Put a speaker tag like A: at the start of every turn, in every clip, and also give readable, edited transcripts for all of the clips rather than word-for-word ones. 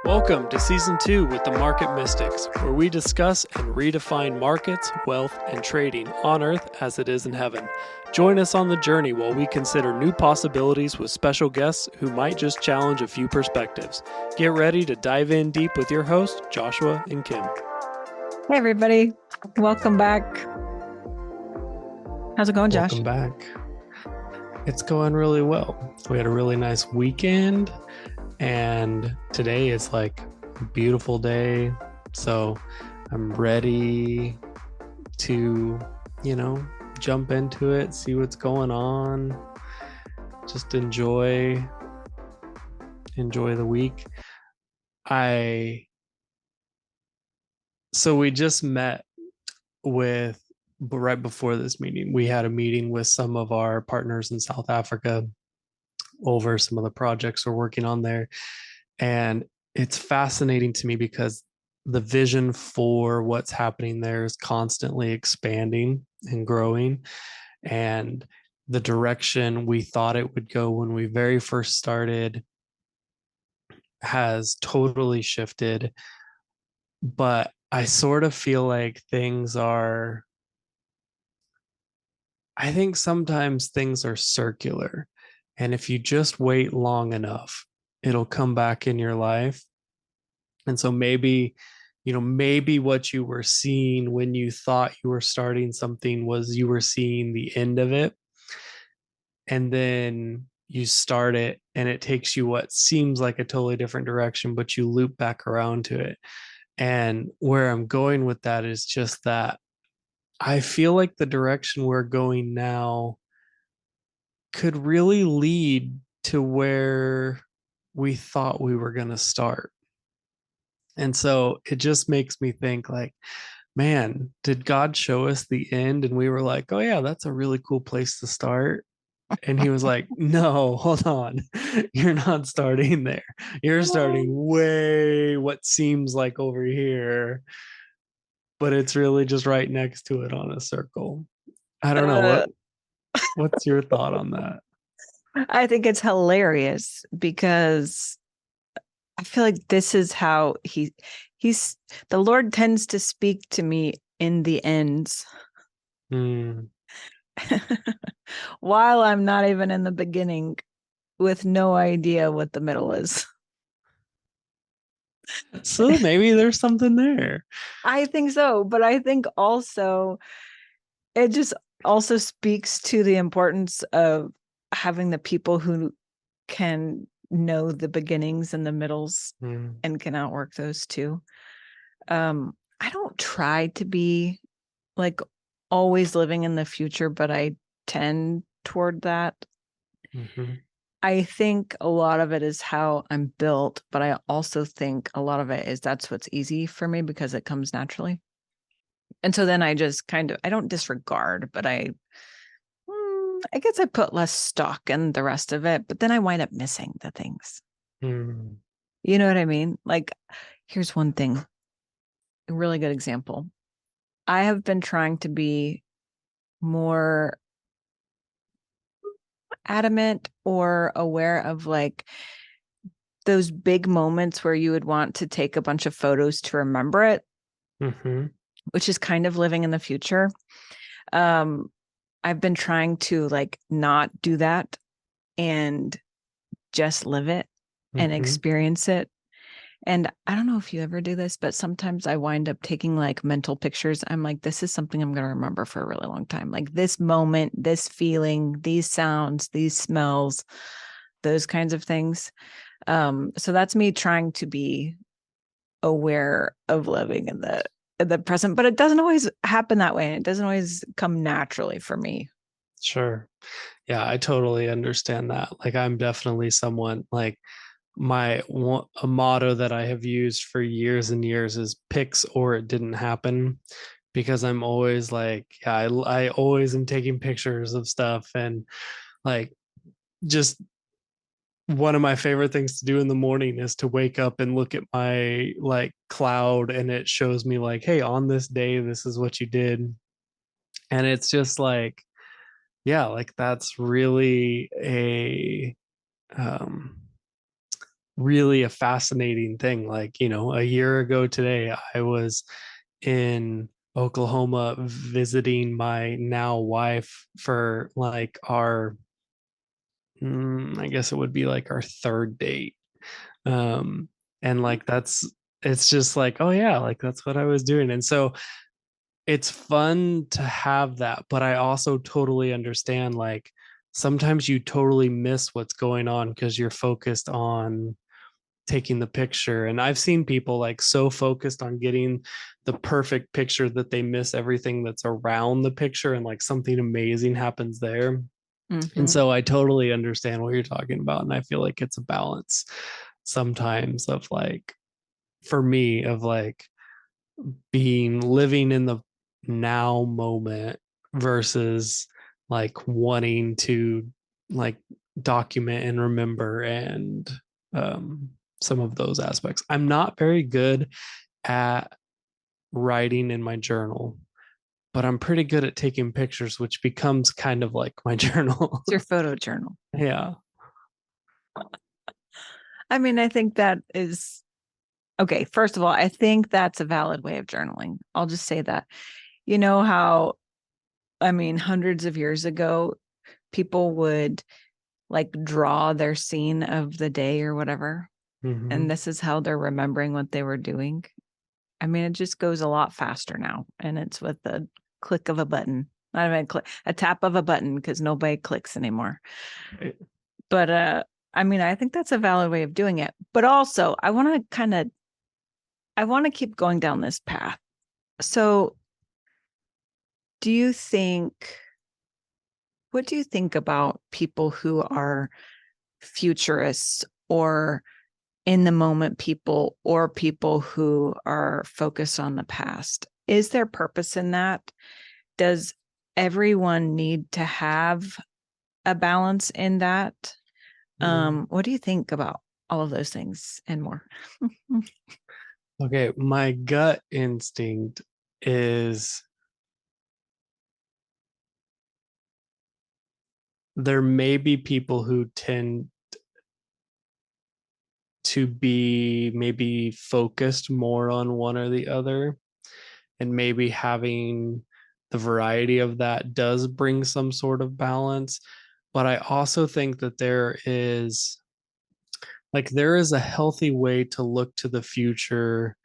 A: Welcome to Season 2 with the Market Mystics, where we discuss and redefine markets, wealth, and trading on Earth as it is in heaven. Join us on the journey while we consider new possibilities with special guests who might just challenge a few perspectives. Get ready to dive in deep with your hosts, Joshua and Kim.
B: Hey, everybody. Welcome back. How's it going, Josh?
A: Welcome back. It's going really well. We had a really nice weekend, and today is like a beautiful day. So I'm ready to, jump into it, see what's going on, just enjoy the week. So we just met right before this meeting, we had a meeting with some of our partners in South Africa over some of the projects we're working on there. And it's fascinating to me because the vision for what's happening there is constantly expanding and growing. And the direction we thought it would go when we very first started has totally shifted. But I sort of feel like I think sometimes things are circular. And if you just wait long enough, it'll come back in your life. And so maybe what you were seeing when you thought you were starting something was you were seeing the end of it. And then you start it and it takes you what seems like a totally different direction, but you loop back around to it. And where I'm going with that is just that I feel like the direction we're going now could really lead to where we thought we were going to start. And so it just makes me think like, man, did God show us the end? And we were like, oh yeah, that's a really cool place to start. And he was like, no, hold on. You're not starting there. You're starting way what seems like over here, but it's really just right next to it on a circle. I don't know. What's your thought on that?
B: I think it's hilarious because I feel like this is how the Lord tends to speak to me in the ends. While I'm not even in the beginning with no idea what the middle is.
A: So maybe there's something there.
B: I think so, but I think also it just also speaks to the importance of having the people who can know the beginnings and the middles and can outwork those too. I don't try to be like always living in the future, but I tend toward that. Mm-hmm. I think a lot of it is how I'm built, but I also think a lot of it is that's what's easy for me because it comes naturally. And so then I just I don't disregard, but I guess I put less stock in the rest of it, but then I wind up missing the things. You know what I mean? Like, here's one thing, a really good example. I have been trying to be more adamant or aware of like those big moments where you would want to take a bunch of photos to remember it, which is kind of living in the future. I've been trying to like not do that and just live it and experience it. And I don't know if you ever do this, but sometimes I wind up taking like mental pictures. I'm like, this is something I'm going to remember for a really long time. Like this moment, this feeling, these sounds, these smells, those kinds of things. So that's me trying to be aware of living in the present, but it doesn't always happen that way. And it doesn't always come naturally for me.
A: Sure. Yeah, I totally understand that. Like I'm definitely someone like a motto that I have used for years and years is pics or it didn't happen, because I'm always like, yeah, I always am taking pictures of stuff. And like just one of my favorite things to do in the morning is to wake up and look at my like cloud, and it shows me like, hey, on this day this is what you did. And it's just like, yeah, like that's really a really a fascinating thing. Like, a year ago today, I was in Oklahoma visiting my now wife for like I guess it would be like our third date. Um, and like it's just like, oh yeah, like that's what I was doing. And so it's fun to have that, but I also totally understand like sometimes you totally miss what's going on because you're focused on taking the picture. And I've seen people like so focused on getting the perfect picture that they miss everything that's around the picture and like something amazing happens there. And
B: Mm-hmm.
A: so I totally understand what you're talking about. And I feel like it's a balance sometimes of like, for me, of like being living in the now moment versus like wanting to like document and remember and um, some of those aspects. I'm not very good at writing in my journal, but I'm pretty good at taking pictures, which becomes kind of like my journal.
B: It's your photo journal.
A: Yeah.
B: I mean, I think that is okay. First of all, I think that's a valid way of journaling. I'll just say that. You know how, I mean, hundreds of years ago, people would like draw their scene of the day or whatever. And
A: Mm-hmm.
B: this is how they're remembering what they were doing. I mean, it just goes a lot faster now. And it's with the click of a button. Not even a tap of a button because nobody clicks anymore. But I mean, I think that's a valid way of doing it. But also, I want to keep going down this path. So, do you think what do you think about people who are futurists or in the moment people or people who are focused on the past? Is there purpose in that? Does everyone need to have a balance in that?
A: Mm.
B: What do you think about all of those things and more?
A: Okay, my gut instinct is there may be people who tend to be maybe focused more on one or the other, and maybe having the variety of that does bring some sort of balance. But I also think that there is a healthy way to look to the future,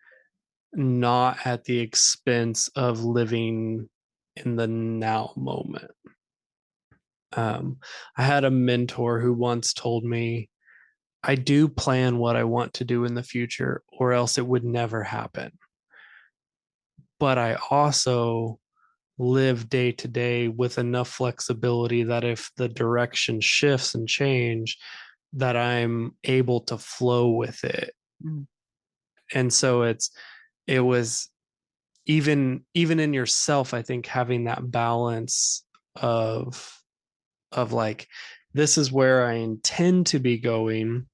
A: not at the expense of living in the now moment. um, I had a mentor who once told me, I do plan what I want to do in the future, or else it would never happen. But I also live day to day with enough flexibility that if the direction shifts and change, that I'm able to flow with it.
B: Mm.
A: And so it was even in yourself, I think having that balance of like, this is where I intend to be going.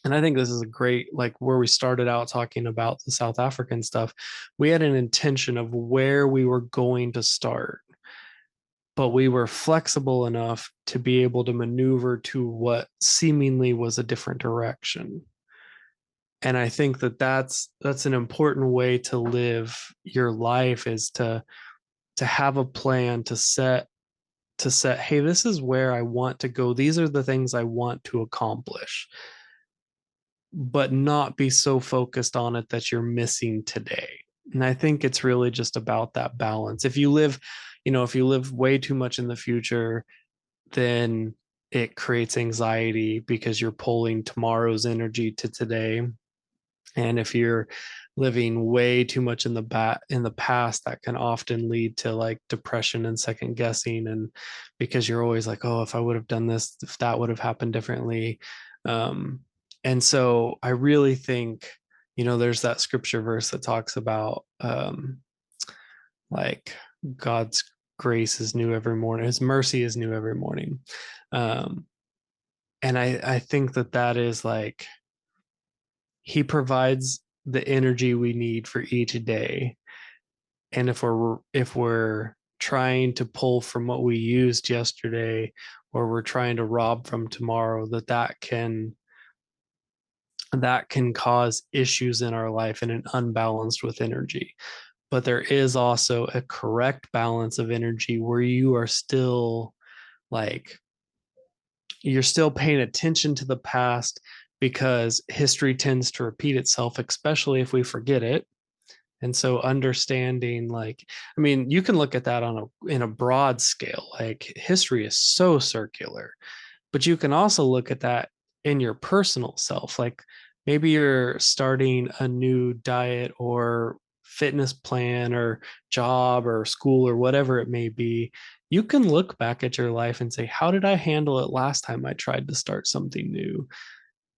A: And I think this is a great, like where we started out talking about the South African stuff. We had an intention of where we were going to start, but we were flexible enough to be able to maneuver to what seemingly was a different direction. And I think that that's an important way to live your life, is to have a plan, to set, hey, this is where I want to go. These are the things I want to accomplish, but not be so focused on it that you're missing today. And I think it's really just about that balance. If you live way too much in the future, then it creates anxiety because you're pulling tomorrow's energy to today. And if you're living way too much in the past, that can often lead to like depression and second guessing. And because you're always like, oh, if I would have done this, if that would have happened differently. Um, and so I really think, there's that scripture verse that talks about like God's grace is new every morning, his mercy is new every morning. Um, and I think that is like, he provides the energy we need for each day. And if we're trying to pull from what we used yesterday, or we're trying to rob from tomorrow, that can that can cause issues in our life and an unbalanced with energy. But there is also a correct balance of energy where you are still like, you're still paying attention to the past because history tends to repeat itself, especially if we forget it. And so understanding, like, I mean, you can look at that on a in a broad scale. Like history is so circular, but you can also look at that in your personal self. Like maybe you're starting a new diet or fitness plan or job or school or whatever it may be. You can look back at your life and say, how did I handle it last time I tried to start something new?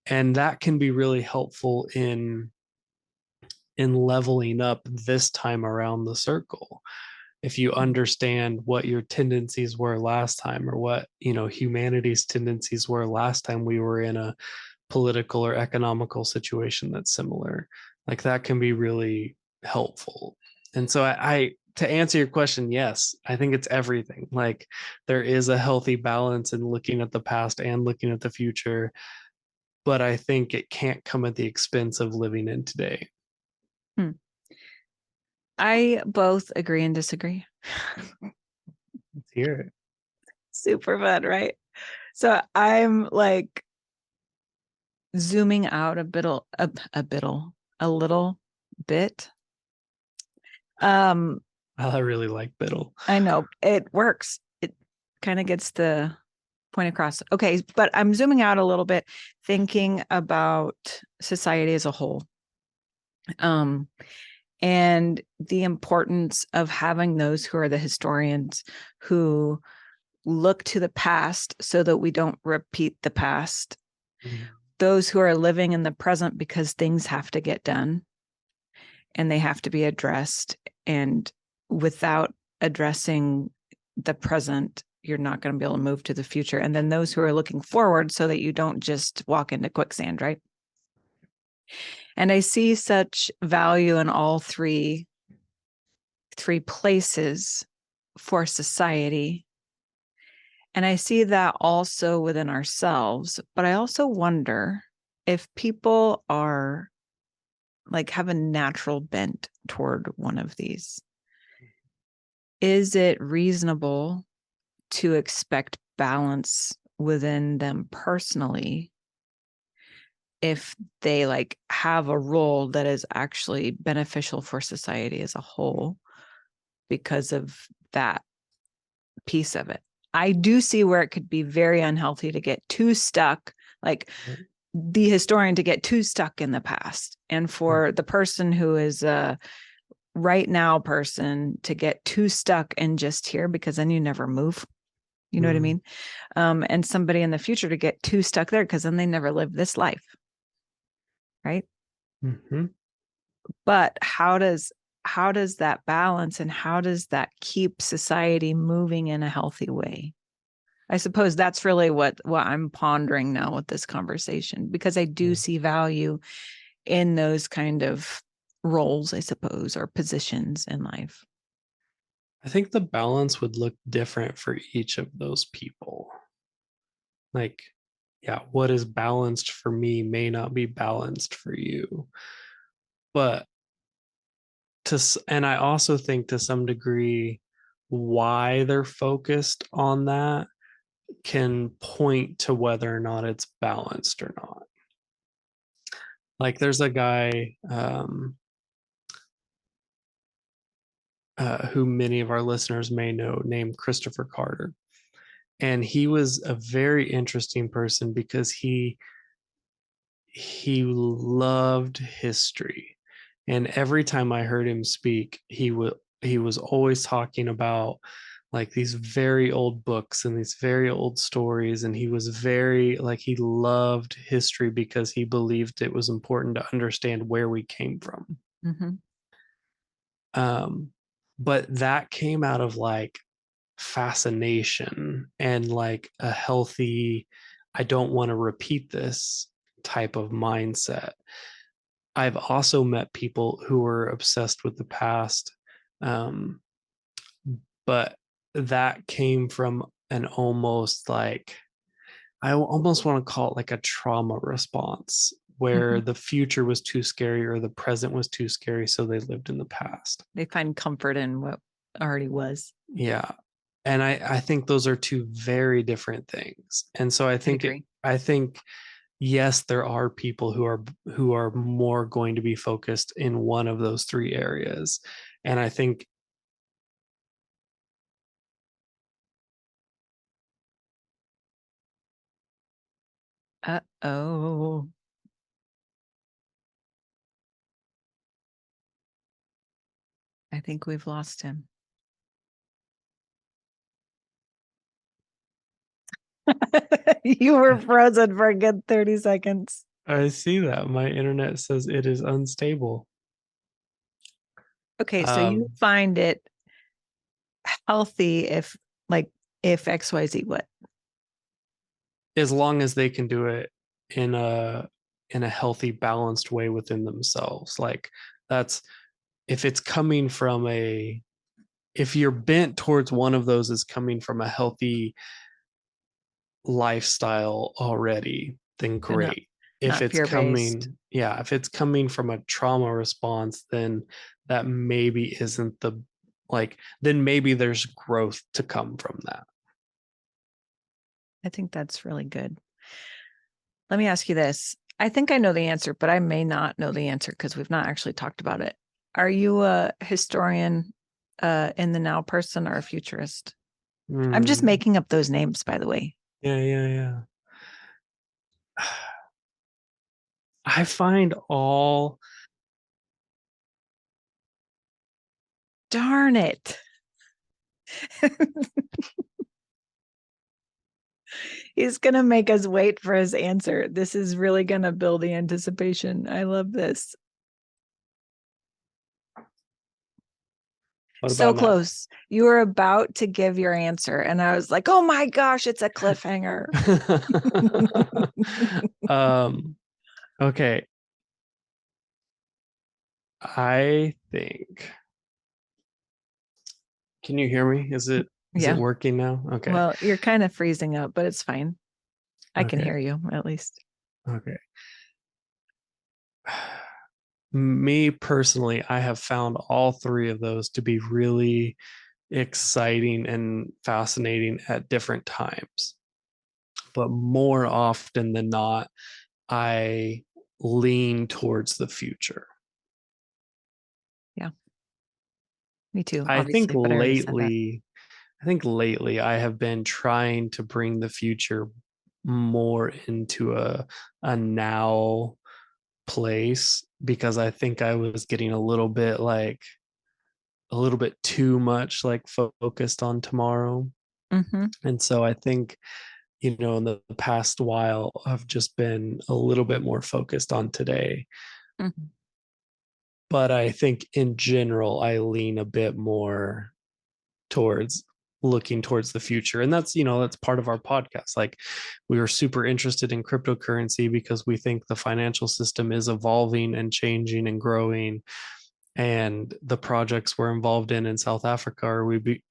A: And that can be really helpful in leveling up this time around the circle. If you understand what your tendencies were last time, or what, humanity's tendencies were last time we were in a political or economical situation that's similar, like that can be really helpful. And so I to answer your question, yes, I think it's everything. Like there is a healthy balance in looking at the past and looking at the future, but I think it can't come at the expense of living in today.
B: Hmm. I both agree and disagree.
A: Let's hear it.
B: Super fun, right? So I'm like zooming out a little bit. Um,
A: I really like Biddle.
B: I know it works. It kind of gets the point across. Okay, but I'm zooming out a little bit, thinking about society as a whole. Um, and the importance of having those who are the historians who look to the past so that we don't repeat the past.
A: Mm-hmm.
B: Those who are living in the present because things have to get done and they have to be addressed. And without addressing the present, you're not going to be able to move to the future. And then those who are looking forward so that you don't just walk into quicksand, right? And I see such value in all three places for society. And I see that also within ourselves, but I also wonder if people are like have a natural bent toward one of these. Is it reasonable to expect balance within them personally if they like have a role that is actually beneficial for society as a whole because of that piece of it? I do see where it could be very unhealthy to get too stuck, like the historian to get too stuck in the past, and for the person who is a right now person to get too stuck in just here, because then you never move. You know what I mean? And somebody in the future to get too stuck there because then they never live this life, right?
A: Mm-hmm.
B: But how does that balance and how does that keep society moving in a healthy way? I suppose that's really what I'm pondering now with this conversation, because I do see value in those kind of roles, I suppose, or positions in life.
A: I think the balance would look different for each of those people. Like, yeah, what is balanced for me may not be balanced for you. But and I also think to some degree, why they're focused on that can point to whether or not it's balanced or not. Like, there's a guy who many of our listeners may know named Christopher Carter. And he was a very interesting person because he loved history, and every time I heard him speak, he was always talking about like these very old books and these very old stories, and he was very like he loved history because he believed it was important to understand where we came from.
B: Mm-hmm.
A: um but that came out of like fascination and like a healthy, I don't want to repeat this type of mindset. I've also met people who were obsessed with the past, um, but that came from an almost like, I almost want to call it like a trauma response where
B: Mhm.
A: the future was too scary or the present was too scary, so they lived in the past.
B: They find comfort in what already was.
A: Yeah. And I think those are two very different things. And so
B: I'd agree.
A: I think yes, there are people who are more going to be focused in one of those three areas. And I think
B: Uh-oh. I think we've lost him. You were frozen for a good 30 seconds.
A: I see that my internet says it is unstable.
B: Okay, so you
A: Um,
B: find it healthy if like if XYZ what?
A: as long as they can do it in a healthy, balanced way within themselves. Like that's if it's coming from a if you're bent towards one of those is coming from a healthy lifestyle already, then
B: So not
A: great. If
B: not
A: it's
B: fear-based.
A: coming, yeah, if it's coming from a trauma response, then that maybe isn't the like, then maybe there's growth to come from that.
B: I think that's really good. Let me ask you this. I think I know the answer, but I may not know the answer because we've not actually talked about it. Are you a historian in the now person or a futurist? I'm just
A: Hmm.
B: making up those names, by the way.
A: Yeah, yeah, yeah. I find all
B: Darn it. He's going to make us wait for his answer. This is really going to build the anticipation. I love this.
A: what
B: So
A: about now?
B: close. You were about to give your answer. And I was like, oh my gosh, it's a cliffhanger.
A: um, okay. I think. Can you hear me? Is it
B: Yeah.
A: working now? Okay.
B: Well, you're kind of freezing up, but it's fine. I can
A: Okay.
B: hear you at least.
A: Okay. Me personally, I have found all three of those to be really exciting and fascinating at different times. But more often than not, I lean towards the future.
B: Yeah, me too,
A: I think
B: obviously, but I already said that.
A: lately, I think lately I have been trying to bring the future more into a now place because I think I was getting a little bit too much like focused on tomorrow.
B: Mm-hmm.
A: And so I think, you know, in the past while, I've just been a little bit more focused on today.
B: Mm-hmm.
A: But I think in general, I lean a bit more towards looking towards the future. And that's, you know, that's part of our podcast. Like we were super interested in cryptocurrency because we think the financial system is evolving and changing and growing. And the projects we're involved in South Africa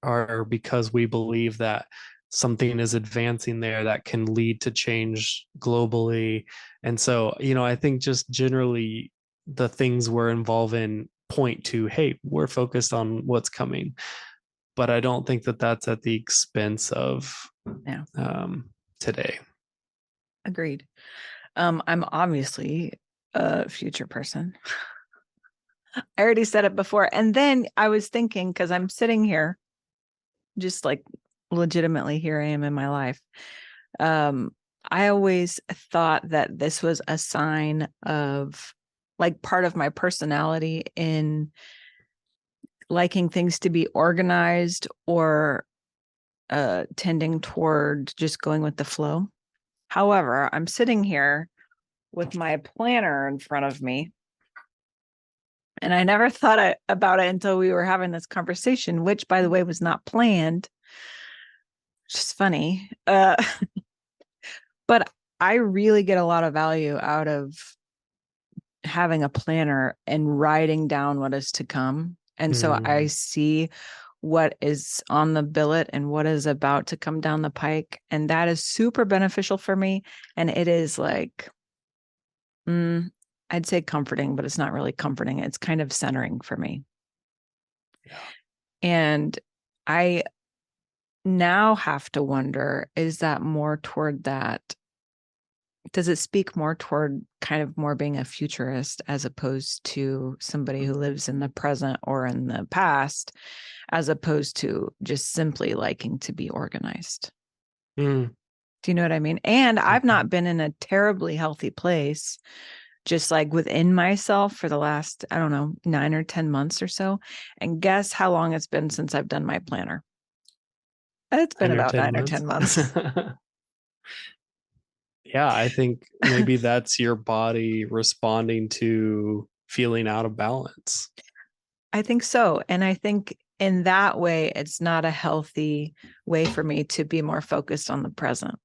A: are because we believe that something is advancing there that can lead to change globally. And so, you know, I think just generally the things we're involved in point to, hey, we're focused on what's coming. But I don't think that that's at the expense of
B: Yeah,
A: today.
B: agreed. I'm obviously a future person. I already said it before. And then I was thinking, because I'm sitting here, just like legitimately here I am in my life. Um, I always thought that this was a sign of like part of my personality in liking things to be organized or tending toward just going with the flow. However, I'm sitting here with my planner in front of me, and I never thought about it until we were having this conversation, which, by the way, was not planned, which is funny. But I really get a lot of value out of having a planner and writing down what is to come. And so I
A: Mm,
B: see what is on the billet and what is about to come down the pike. And that is super beneficial for me. And it is like I'd say comforting, but it's not really comforting. It's kind of centering for me.
A: Yeah.
B: And I now have to wonder, is that more toward that? Does it speak more toward kind of more being a futurist as opposed to somebody who lives in the present or in the past, as opposed to just simply liking to be organized?
A: Mm.
B: Do you know what I mean? And I've
A: Mhm.
B: not been in a terribly healthy place, just like within myself for the last, I don't know, 9 or 10 months or so. And guess how long it's been since I've done my planner? It's been
A: 9 or
B: about
A: 10
B: 9 or
A: months.
B: 10 months.
A: Yeah, I think maybe that's your body responding to feeling out of balance.
B: I think so. And I think in that way, it's not a healthy way for me to be more focused on the present.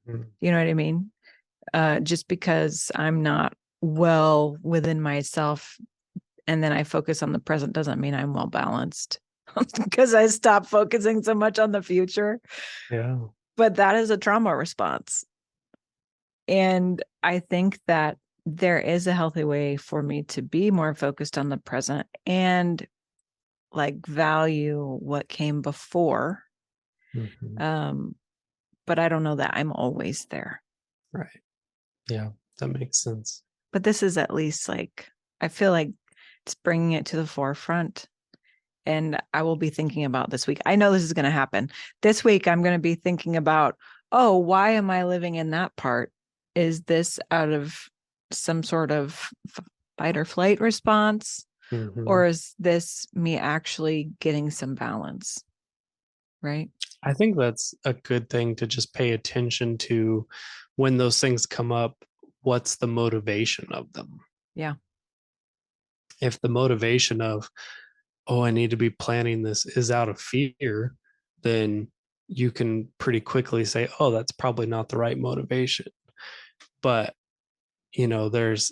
A: Mhm.
B: You know what I mean? Just because I'm not well within myself and then I focus on the present doesn't mean I'm well balanced because I stop focusing so much on the future.
A: Yeah.
B: But that is a trauma response. And I think that there is a healthy way for me to be more focused on the present and like value what came before.
A: Mhm.
B: Um, but I don't know that I'm always there.
A: Right. Yeah, that makes sense.
B: But this is at least like, I feel like it's bringing it to the forefront. And I will be thinking about this week. I know this is going to happen. This week, I'm going to be thinking about, oh, why am I living in that part? Is this out of some sort of fight or flight response?
A: Mhm.
B: Or is this me actually getting some balance? Right.
A: I think that's a good thing to just pay attention to when those things come up. What's the motivation of them?
B: Yeah.
A: If the motivation of, oh, I need to be planning this is out of fear, then you can pretty quickly say, oh, that's probably not the right motivation. But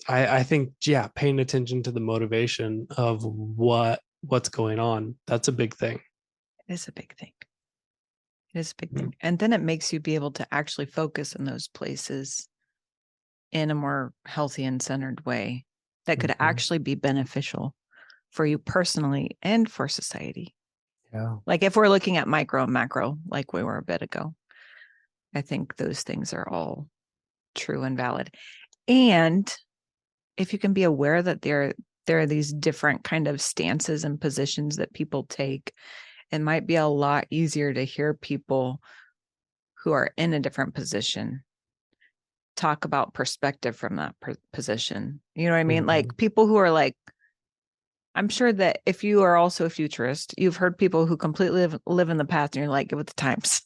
A: I think, yeah, paying attention to the motivation of what's going on, that's a big thing.
B: It is a big thing. It is a big
A: Mm.
B: thing. And then it makes you be able to actually focus in those places in a more healthy and centered way that could
A: Mhm.
B: actually be beneficial for you personally and for society.
A: Yeah.
B: Like if we're looking at micro and macro, like we were a bit ago, I think those things are all true and valid. And if you can be aware that there are these different kind of stances and positions that people take, it might be a lot easier to hear people who are in a different position talk about perspective from that position. You know what I mean?
A: Mhm.
B: Like people who are like, I'm sure that if you are also a futurist, you've heard people who completely live in the past and you're like, get with the times.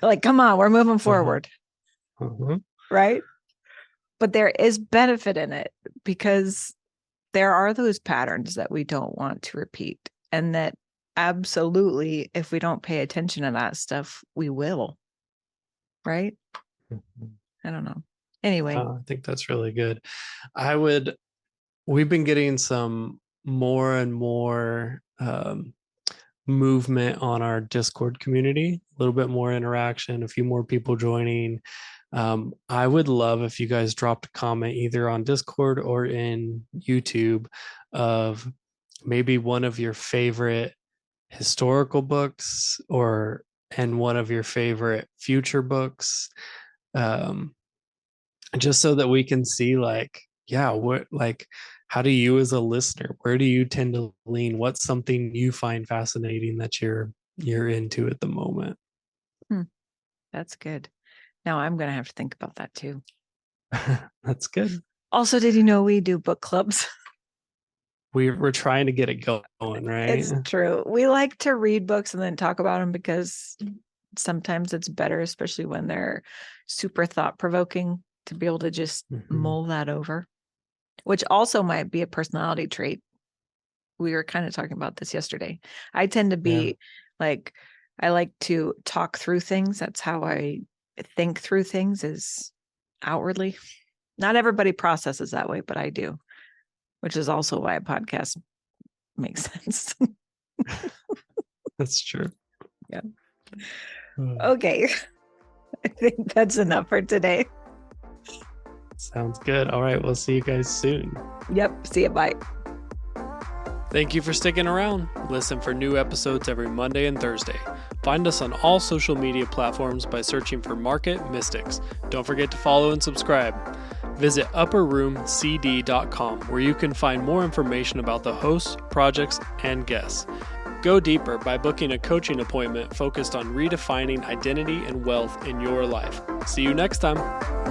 B: Like, come on, we're moving
A: Uh-huh.
B: forward.
A: Uh-huh.
B: Right. But there is benefit in it because there are those patterns that we don't want to repeat. And that absolutely, if we don't pay attention to that stuff, we will. Right.
A: Mhm.
B: I don't know. Anyway,
A: I think that's really good. I would, we've been getting some more and more movement on our Discord community, a little bit more interaction, a few more people joining. I would love if you guys dropped a comment either on Discord or in YouTube of maybe one of your favorite historical books or and one of your favorite future books. Um, just so that we can see like, yeah, what like how do you as a listener, where do you tend to lean? What's something you find fascinating that you're into at the moment?
B: that's good. Now I'm going to have to think about that too.
A: That's good.
B: Also, did you know we do book clubs?
A: We're trying to get it going, right?
B: It's true. We like to read books and then talk about them because sometimes it's better, especially when they're super thought provoking, to be able to just
A: Mhm.
B: mull that over, which also might be a personality trait. We were kind of talking about this yesterday. I tend to
A: Yeah.
B: be like, I like to talk through things. That's how I think through things, is outwardly. Not everybody processes that way, but I do, which is also why a podcast makes sense.
A: That's true.
B: Yeah.
A: Uh,
B: Okay. I think that's enough for today.
A: Sounds good. All right. We'll see you guys soon.
B: Yep. See you. Bye.
A: Thank you for sticking around. Listen for new episodes every Monday and Thursday. Find us on all social media platforms by searching for Market Mystics. Don't forget to follow and subscribe. Visit upperroomcd.com where you can find more information about the hosts, projects, and guests. Go deeper by booking a coaching appointment focused on redefining identity and wealth in your life. See you next time.